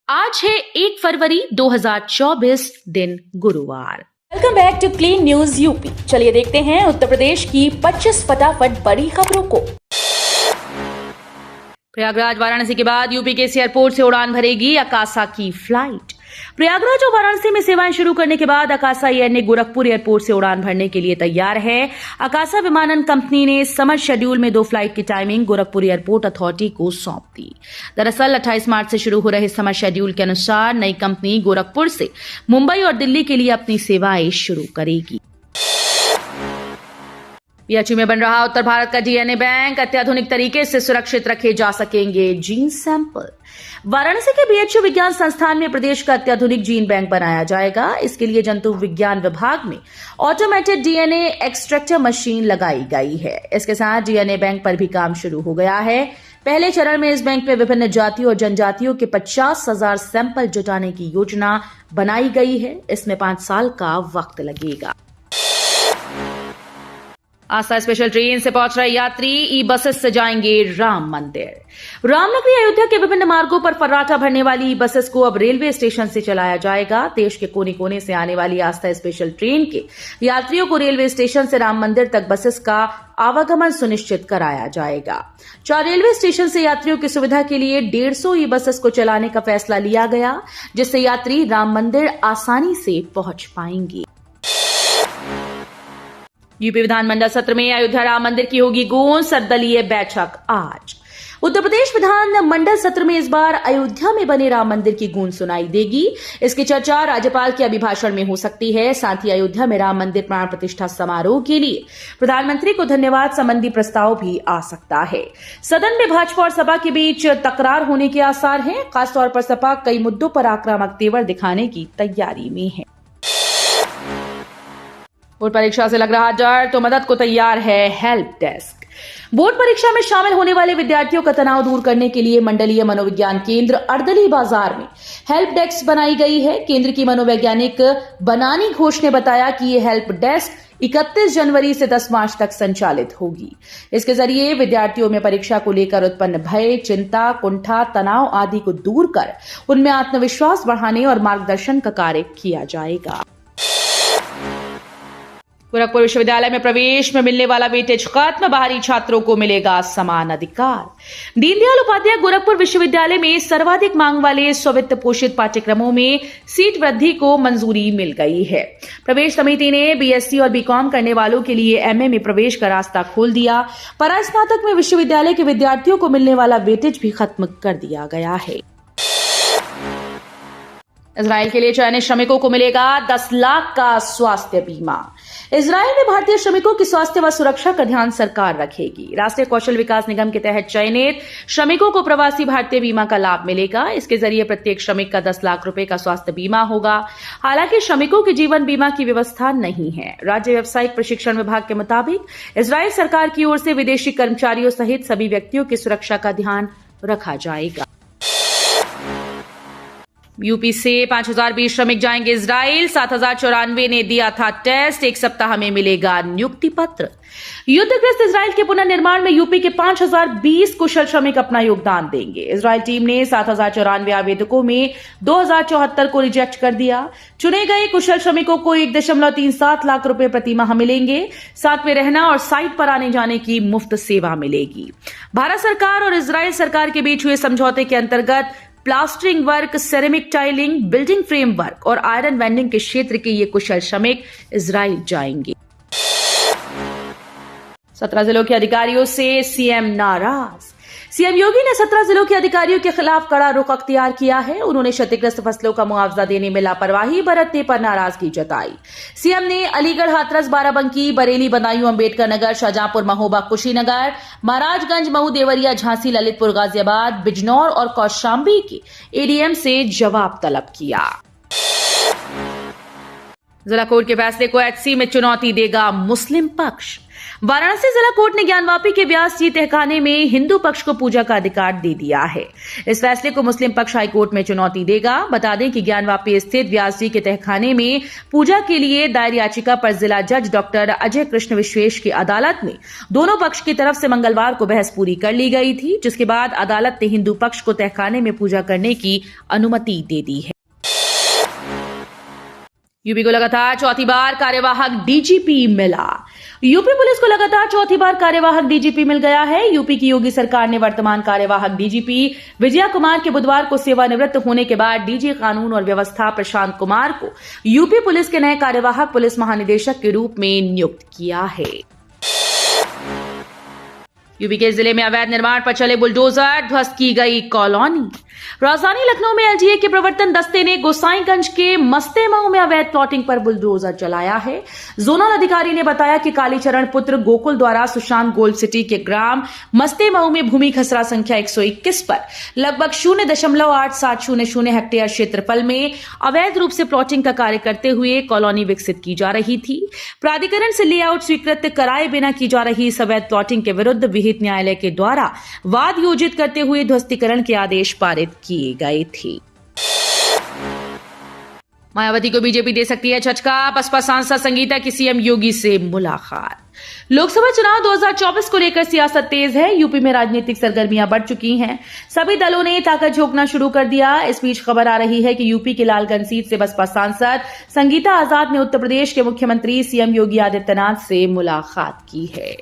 आज है 1 फरवरी 2024 दिन गुरुवार। Welcome back to clean news UP. चलिए देखते हैं उत्तर प्रदेश की 25 फटाफट बड़ी खबरों को। प्रयागराज वाराणसी के बाद यूपी के इस एयरपोर्ट से उड़ान भरेगी अकासा की फ्लाइट। प्रयागराज और वाराणसी में सेवाएं शुरू करने के बाद अकासा एयर ने गोरखपुर एयरपोर्ट से उड़ान भरने के लिए तैयार है। अकासा विमानन कंपनी ने समर शेड्यूल में 2 फ्लाइट की टाइमिंग गोरखपुर एयरपोर्ट अथॉरिटी को सौंप दी। दरअसल 28 मार्च से शुरू हो रहे समर शेड्यूल के अनुसार नई कंपनी गोरखपुर से मुंबई और दिल्ली के लिए अपनी सेवाएं शुरू करेगी। बीएचयू में बन रहा उत्तर भारत का डीएनए बैंक, अत्याधुनिक तरीके से सुरक्षित रखे जा सकेंगे जीन सैंपल। वाराणसी के बीएचयू विज्ञान संस्थान में प्रदेश का अत्याधुनिक जीन बैंक बनाया जाएगा। इसके लिए जंतु विज्ञान विभाग में ऑटोमेटेड डीएनए एक्सट्रैक्टर मशीन लगाई गई है। इसके साथ डीएनए बैंक पर भी काम शुरू हो गया है। पहले चरण में इस बैंक में विभिन्न जातियों और जनजातियों के 50,000 सैंपल जुटाने की योजना बनाई गई है। इसमें 5 साल का वक्त लगेगा। आस्था स्पेशल ट्रेन से पहुंच रहे यात्री ई बसेस से जाएंगे राम मंदिर। रामनगरी अयोध्या के विभिन्न मार्गों पर फर्राटा भरने वाली ई बसेस को अब रेलवे स्टेशन से चलाया जाएगा। देश के कोने कोने से आने वाली आस्था स्पेशल ट्रेन के यात्रियों को रेलवे स्टेशन से राम मंदिर तक बसेस का आवागमन सुनिश्चित कराया जाएगा। 4 रेलवे स्टेशन से यात्रियों की सुविधा के लिए 150 ई बसेस को चलाने का फैसला लिया गया, जिससे यात्री राम मंदिर आसानी से पहुंच पाएंगे। यूपी विधानमंडल सत्र में अयोध्या राम मंदिर की होगी गूंज, सर्वदलीय बैठक आज। उत्तर प्रदेश विधानमंडल सत्र में इस बार अयोध्या में बने राम मंदिर की गूंज सुनाई देगी। इसकी चर्चा राज्यपाल के अभिभाषण में हो सकती है। साथ ही अयोध्या में राम मंदिर प्राण प्रतिष्ठा समारोह के लिए प्रधानमंत्री को धन्यवाद संबंधी प्रस्ताव भी आ सकता है। सदन में भाजपा और सपा के बीच तकरार होने के आसार हैं। खासतौर पर सपा कई मुद्दों पर आक्रामक तेवर दिखाने की तैयारी में है। बोर्ड परीक्षा से लग रहा डर तो मदद को तैयार है हेल्प डेस्क। बोर्ड परीक्षा में शामिल होने वाले विद्यार्थियों का तनाव दूर करने के लिए मंडलीय मनोविज्ञान केंद्र अर्दली बाजार में हेल्प डेस्क बनाई गई है। केंद्र की मनोवैज्ञानिक बनानी घोष ने बताया कि यह हेल्प डेस्क 31 जनवरी से 10 मार्च तक संचालित होगी। इसके जरिए विद्यार्थियों में परीक्षा को लेकर उत्पन्न भय, चिंता, कुंठा, तनाव आदि को दूर कर उनमें आत्मविश्वास बढ़ाने और मार्गदर्शन का कार्य किया जाएगा। गोरखपुर विश्वविद्यालय में प्रवेश में मिलने वाला वेटेज खत्म, बाहरी छात्रों को मिलेगा समान अधिकार। दीनदयाल उपाध्याय गोरखपुर विश्वविद्यालय में सर्वाधिक मांग वाले स्ववित्त पोषित पाठ्यक्रमों में सीट वृद्धि को मंजूरी मिल गई है। प्रवेश समिति ने बीएससी और बीकॉम करने वालों के लिए एमए में प्रवेश का रास्ता खोल दिया। परास्नातक में विश्वविद्यालय के विद्यार्थियों को मिलने वाला वेटेज भी खत्म कर दिया गया है। इजराइल के लिए चयनित श्रमिकों को मिलेगा 10 लाख का स्वास्थ्य बीमा। इजराइल में भारतीय श्रमिकों की स्वास्थ्य व सुरक्षा का ध्यान सरकार रखेगी। राष्ट्रीय कौशल विकास निगम के तहत चयनित श्रमिकों को प्रवासी भारतीय बीमा का लाभ मिलेगा। इसके जरिए प्रत्येक श्रमिक का 10 लाख रुपए का स्वास्थ्य बीमा होगा। हालांकि श्रमिकों के जीवन बीमा की व्यवस्था नहीं है। राज्य व्यावसायिक प्रशिक्षण विभाग के मुताबिक इजराइल सरकार की ओर से विदेशी कर्मचारियों सहित सभी व्यक्तियों की सुरक्षा का ध्यान रखा जाएगा। यूपी से 5020 श्रमिक जाएंगे इजराइल। 7094 ने दिया था टेस्ट। 1 सप्ताह में मिलेगा नियुक्ति पत्र। युद्धग्रस्त इजराइल के पुनर्निर्माण में यूपी के 5020 कुशल श्रमिक अपना योगदान देंगे। इजराइल टीम ने 7094 आवेदकों में 2074 को रिजेक्ट कर दिया। चुने गए कुशल श्रमिकों को 1.37 लाख रुपए प्रति माह मिलेंगे। साथ में रहना और साइट पर आने जाने की मुफ्त सेवा मिलेगी। भारत सरकार और इजराइल सरकार के बीच हुए समझौते के अंतर्गत plastering work, ceramic tiling, building frame work और आयरन वेंडिंग के क्षेत्र के ये कुशल श्रमिक इजराइल जाएंगे। 17 जिलों के अधिकारियों से सीएम नाराज। सीएम योगी ने 17 जिलों के अधिकारियों के खिलाफ कड़ा रुख अख्तियार किया है। उन्होंने क्षतिग्रस्त फसलों का मुआवजा देने में लापरवाही बरतने पर नाराजगी जताई। सीएम ने अलीगढ़, हाथरस, बाराबंकी, बरेली, बदायूं, अम्बेडकर नगर, शाहजहांपुर, महोबा, कुशीनगर, महाराजगंज, मऊ, देवरिया, झांसी, ललितपुर, गाजियाबाद, बिजनौर और कौशाम्बी के एडीएम से जवाब तलब किया। जिला कोर्ट के फैसले को एचसी में चुनौती देगा मुस्लिम पक्ष। वाराणसी जिला कोर्ट ने ज्ञानवापी के व्यास जी तहखाने में हिंदू पक्ष को पूजा का अधिकार दे दिया है। इस फैसले को मुस्लिम पक्ष हाईकोर्ट में चुनौती देगा। बता दें कि ज्ञानवापी स्थित व्यास जी के तहखाने में पूजा के लिए दायर याचिका पर जिला जज डॉक्टर अजय कृष्ण विश्वेश की अदालत में दोनों पक्ष की तरफ से मंगलवार को बहस पूरी कर ली गई थी, जिसके बाद अदालत ने हिंदू पक्ष को तहखाने में पूजा करने की अनुमति दे दी है। यूपी को लगातार चौथी बार कार्यवाहक डीजीपी मिला। यूपी पुलिस को लगातार चौथी बार कार्यवाहक डीजीपी मिल गया है। यूपी की योगी सरकार ने वर्तमान कार्यवाहक डीजीपी विजया कुमार के बुधवार को सेवानिवृत्त होने के बाद डीजी कानून और व्यवस्था प्रशांत कुमार को यूपी पुलिस के नए कार्यवाहक पुलिस महानिदेशक के रूप में नियुक्त किया है। यूपी के जिले में अवैध निर्माण पर चले बुलडोजर, ध्वस्त की गई कॉलोनी। राजधानी लखनऊ में एलजीए के प्रवर्तन दस्ते ने गोसाईगंज के मस्तेमऊ में अवैध प्लॉटिंग पर बुलडोजर चलाया है। जोनल अधिकारी ने बताया कि कालीचरण पुत्र गोकुल द्वारा सुशांत गोल्ड सिटी के ग्राम मस्तेमऊ में भूमि खसरा संख्या 121 पर लगभग 0.8700 हेक्टेयर क्षेत्रफल में अवैध रूप से प्लॉटिंग का कार्य करते हुए कॉलोनी विकसित की जा रही थी। प्राधिकरण से लेआउट स्वीकृत कराए बिना की जा रही इस अवैध प्लॉटिंग के विरुद्ध विहित न्यायालय के द्वारा वाद योजित करते हुए ध्वस्तीकरण के आदेश पारित किए गए थे। मायावती को बीजेपी दे सकती है झटका, बसपा सांसद संगीता की सीएम योगी से मुलाकात। लोकसभा चुनाव 2024 को लेकर सियासत तेज है। यूपी में राजनीतिक सरगर्मियां बढ़ चुकी हैं। सभी दलों ने ताकत झोंकना शुरू कर दिया। इस बीच खबर आ रही है कि यूपी की लालगंज सीट से बसपा सांसद संगीता आजाद ने उत्तर प्रदेश के मुख्यमंत्री सीएम योगी आदित्यनाथ से मुलाकात की है।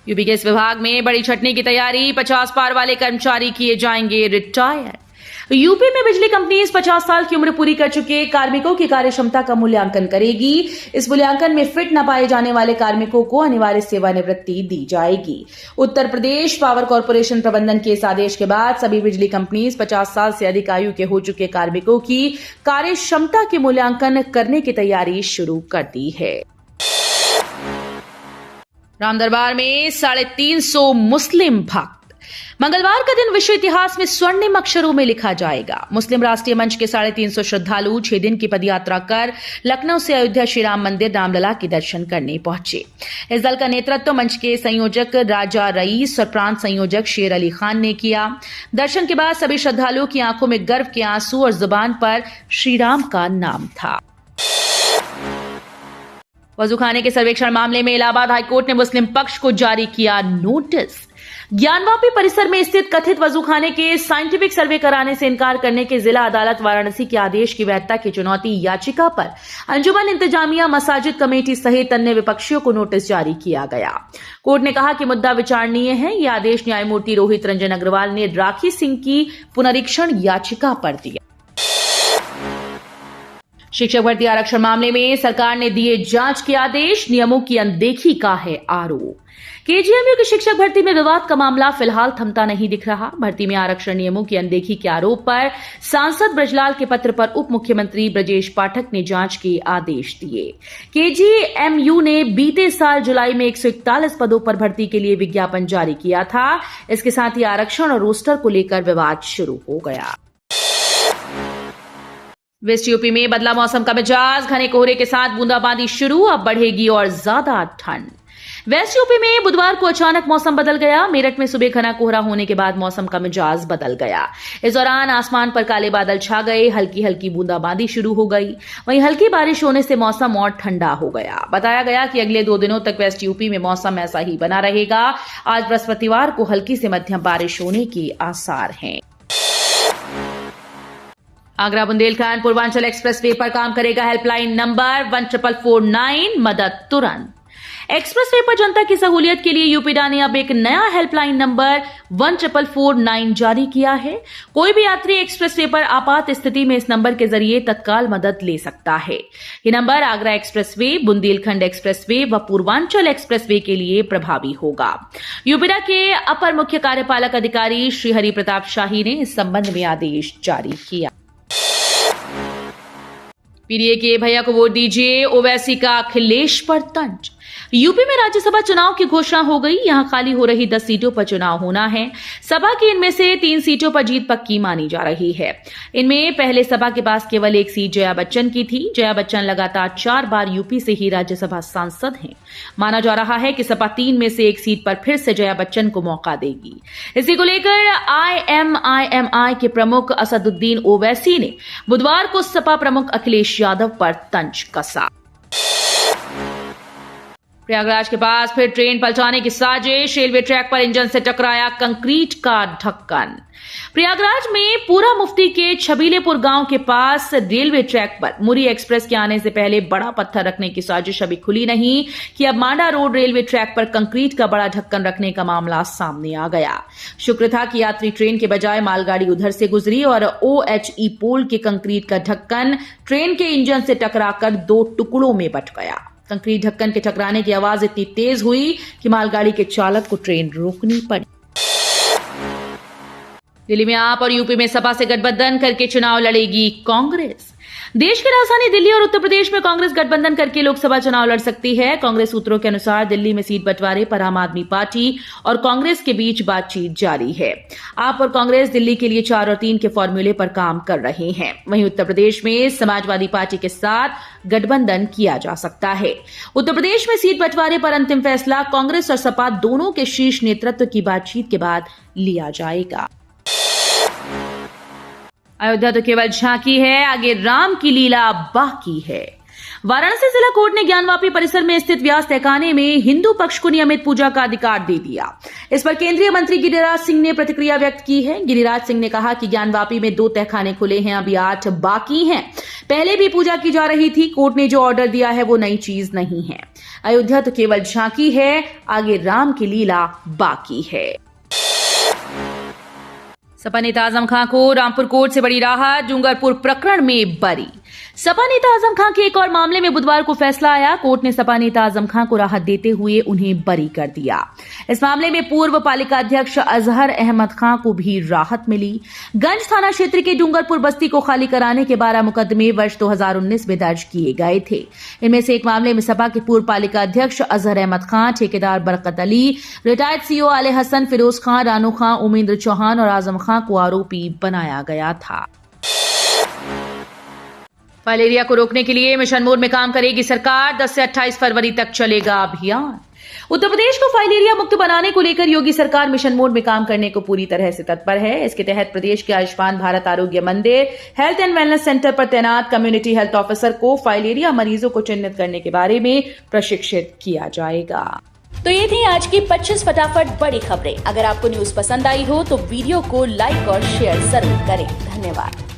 यूपी के इस विभाग में बड़ी छटनी की तैयारी, 50 पार वाले कर्मचारी किए जाएंगे रिटायर। यूपी में बिजली कंपनीज 50 साल की उम्र पूरी कर चुके कार्मिकों की कार्यक्षमता का मूल्यांकन करेगी। इस मूल्यांकन में फिट न पाए जाने वाले कार्मिकों को अनिवार्य सेवानिवृत्ति दी जाएगी। उत्तर प्रदेश पावर कॉर्पोरेशन प्रबंधन के इस आदेश के बाद सभी बिजली कंपनीज 50 साल से अधिक आयु के हो चुके कार्मिकों की कार्यक्षमता के मूल्यांकन करने की तैयारी शुरू कर दी है। रामदरबार में 350 मुस्लिम भक्त। मंगलवार का दिन विश्व इतिहास में स्वर्णिम अक्षरों में लिखा जाएगा। मुस्लिम राष्ट्रीय मंच के 350 श्रद्धालु 6 दिन की पदयात्रा कर लखनऊ से अयोध्या श्री राम मंदिर रामलला के दर्शन करने पहुंचे। इस दल का नेतृत्व मंच के संयोजक राजा रईस और प्रांत संयोजक शेर अली खान ने किया। दर्शन के बाद सभी श्रद्धालुओं की आंखों में गर्व के आंसू और जुबान पर श्री राम का नाम था। वजूखाने के सर्वेक्षण मामले में इलाहाबाद हाईकोर्ट ने मुस्लिम पक्ष को जारी किया नोटिस। ज्ञानवापी परिसर में स्थित कथित वजूखाने के साइंटिफिक सर्वे कराने से इनकार करने के जिला अदालत वाराणसी के आदेश की वैधता की चुनौती याचिका पर अंजुमन इंतजामिया मसाजिद कमेटी सहित अन्य विपक्षियों को नोटिस जारी किया गया। कोर्ट ने कहा कि मुद्दा विचारणीय है। यह आदेश न्यायमूर्ति रोहित रंजन अग्रवाल ने राखी सिंह की पुनरीक्षण याचिका पर दिया। शिक्षक भर्ती आरक्षण मामले में सरकार ने दिए जांच के आदेश, नियमों की अनदेखी का है आरोप। केजीएमयू की शिक्षक भर्ती में विवाद का मामला फिलहाल थमता नहीं दिख रहा। भर्ती में आरक्षण नियमों की अनदेखी के आरोप पर सांसद ब्रजलाल के पत्र पर उप मुख्यमंत्री ब्रजेश पाठक ने जांच के आदेश दिए। केजीएमयू ने बीते साल जुलाई में 141 पदों पर भर्ती के लिए विज्ञापन जारी किया था। इसके साथ ही आरक्षण और रोस्टर को लेकर विवाद शुरू हो गया। वेस्ट यूपी में बदला मौसम का मिजाज, घने कोहरे के साथ बूंदाबांदी शुरू, अब बढ़ेगी और ज्यादा ठंड। वेस्ट यूपी में बुधवार को अचानक मौसम बदल गया। मेरठ में सुबह घना कोहरा होने के बाद मौसम का मिजाज बदल गया। इस दौरान आसमान पर काले बादल छा गए, हल्की हल्की बूंदाबांदी शुरू हो गई। वहीं हल्की बारिश होने से मौसम और ठंडा हो गया। बताया गया कि अगले 2 दिनों तक वेस्ट यूपी में मौसम ऐसा ही बना रहेगा। आज बृहस्पतिवार को हल्की से मध्यम बारिश होने के आसार हैं। आगरा बुंदेलखंड पूर्वांचल एक्सप्रेसवे पर काम करेगा हेल्पलाइन नंबर 14449, मदद तुरंत। एक्सप्रेसवे पर जनता की सहूलियत के लिए यूपीडा ने अब एक नया हेल्पलाइन नंबर 14449 जारी किया है। कोई भी यात्री एक्सप्रेसवे पर आपात स्थिति में इस नंबर के जरिए तत्काल मदद ले सकता है। ये number Agra expressway, Bundelkhand expressway व पूर्वांचल एक्सप्रेसवे के लिए प्रभावी होगा। यूपीडा के अपर मुख्य कार्यपालक अधिकारी श्री हरि प्रताप शाही ने इस संबंध में आदेश जारी किया। पीडीए के भैया को वोट दीजिए, ओवैसी का अखिलेश पर तंज। यूपी में राज्यसभा चुनाव की घोषणा हो गई। यहां खाली हो रही 10 सीटों पर चुनाव होना है। सपा की इनमें से 3 सीटों पर जीत पक्की मानी जा रही है। इनमें पहले सपा के पास केवल 1 सीट जया बच्चन की थी। जया बच्चन लगातार 4 बार यूपी से ही राज्यसभा सांसद हैं। माना जा रहा है कि सपा 3 में से 1 सीट पर फिर से जया बच्चन को मौका देगी। इसी को लेकर IMIMI के प्रमुख असदुद्दीन ओवैसी ने बुधवार को सपा प्रमुख अखिलेश यादव पर तंज कसा। प्रयागराज के पास फिर ट्रेन पलटाने की साजिश। रेलवे ट्रैक पर इंजन से टकराया कंक्रीट का ढक्कन। प्रयागराज में पूरा मुफ्ती के छबीलेपुर गांव के पास रेलवे ट्रैक पर मुरी एक्सप्रेस के आने से पहले बड़ा पत्थर रखने की साजिश अभी खुली नहीं कि अब मांडा रोड रेलवे ट्रैक पर कंक्रीट का बड़ा ढक्कन रखने का मामला सामने आ गया। शुक्र था कि यात्री ट्रेन के बजाय मालगाड़ी उधर से गुजरी और OHE पोल के कंक्रीट का ढक्कन ट्रेन के इंजन से टकराकर 2 टुकड़ों में बंट गया। कंक्रीट ढक्कन के टकराने की आवाज इतनी तेज हुई कि मालगाड़ी के चालक को ट्रेन रोकनी पड़ी। दिल्ली में आप और यूपी में सपा से गठबंधन करके चुनाव लड़ेगी कांग्रेस। देश की राजधानी दिल्ली और उत्तर प्रदेश में कांग्रेस गठबंधन करके लोकसभा चुनाव लड़ सकती है। कांग्रेस सूत्रों के अनुसार दिल्ली में सीट बंटवारे पर आम आदमी पार्टी और कांग्रेस के बीच बातचीत जारी है। आप और कांग्रेस दिल्ली के लिए 4 और 3 के फॉर्मूले पर काम कर रहे हैं। वहीं उत्तर प्रदेश में समाजवादी पार्टी के साथ गठबंधन किया जा सकता है। उत्तर प्रदेश में सीट बंटवारे पर अंतिम फैसला कांग्रेस और सपा दोनों के शीर्ष नेतृत्व की बातचीत के बाद लिया जाएगा। अयोध्या तो केवल झांकी है, आगे राम की लीला बाकी है। वाराणसी जिला कोर्ट ने ज्ञानवापी परिसर में स्थित व्यास तहखाने में हिंदू पक्ष को नियमित पूजा का अधिकार दे दिया। इस पर केंद्रीय मंत्री गिरिराज सिंह ने प्रतिक्रिया व्यक्त की है। गिरिराज सिंह ने कहा कि ज्ञानवापी में 2 तहखाने खुले हैं, अभी 8 बाकी हैं। पहले भी पूजा की जा रही थी। कोर्ट ने जो ऑर्डर दिया है वो नई चीज नहीं है। अयोध्या तो केवल झांकी है, आगे राम की लीला बाकी है। सपा नेता आजम खां को रामपुर कोर्ट से बड़ी राहत। डूंगरपुर प्रकरण में बरी। सपा नेता आजम खां के एक और मामले में बुधवार को फैसला आया। कोर्ट ने सपा नेता आजम खां को राहत देते हुए उन्हें बरी कर दिया। इस मामले में पूर्व पालिका अध्यक्ष अजहर अहमद खां को भी राहत मिली। गंज थाना क्षेत्र के डूंगरपुर बस्ती को खाली कराने के 12 मुकदमे वर्ष 2019 में दर्ज किए गए थे। इनमें से एक मामले में सपा के पूर्व पालिका अध्यक्ष अजहर अहमद खां, ठेकेदार बरकत अली, रिटायर्ड सीओ आले हसन, फिरोज खां, रानू खां, उमेंद्र चौहान और आजम खां को आरोपी बनाया गया था। फाइलेरिया को रोकने के लिए मिशन मोड में काम करेगी सरकार। 10 से 28 फरवरी तक चलेगा अभियान। उत्तर प्रदेश को फाइलेरिया मुक्त बनाने को लेकर योगी सरकार मिशन मोड में काम करने को पूरी तरह से तत्पर है। इसके तहत प्रदेश के आयुष्मान भारत आरोग्य मंदिर, हेल्थ एंड वेलनेस सेंटर पर तैनात कम्युनिटी हेल्थ ऑफिसर को फाइलेरिया मरीजों को चिन्हित करने के बारे में प्रशिक्षित किया जाएगा। तो ये थी आज की 25 फटाफट बड़ी खबरें। अगर आपको न्यूज पसंद आई हो तो वीडियो को लाइक और शेयर जरूर करें। धन्यवाद।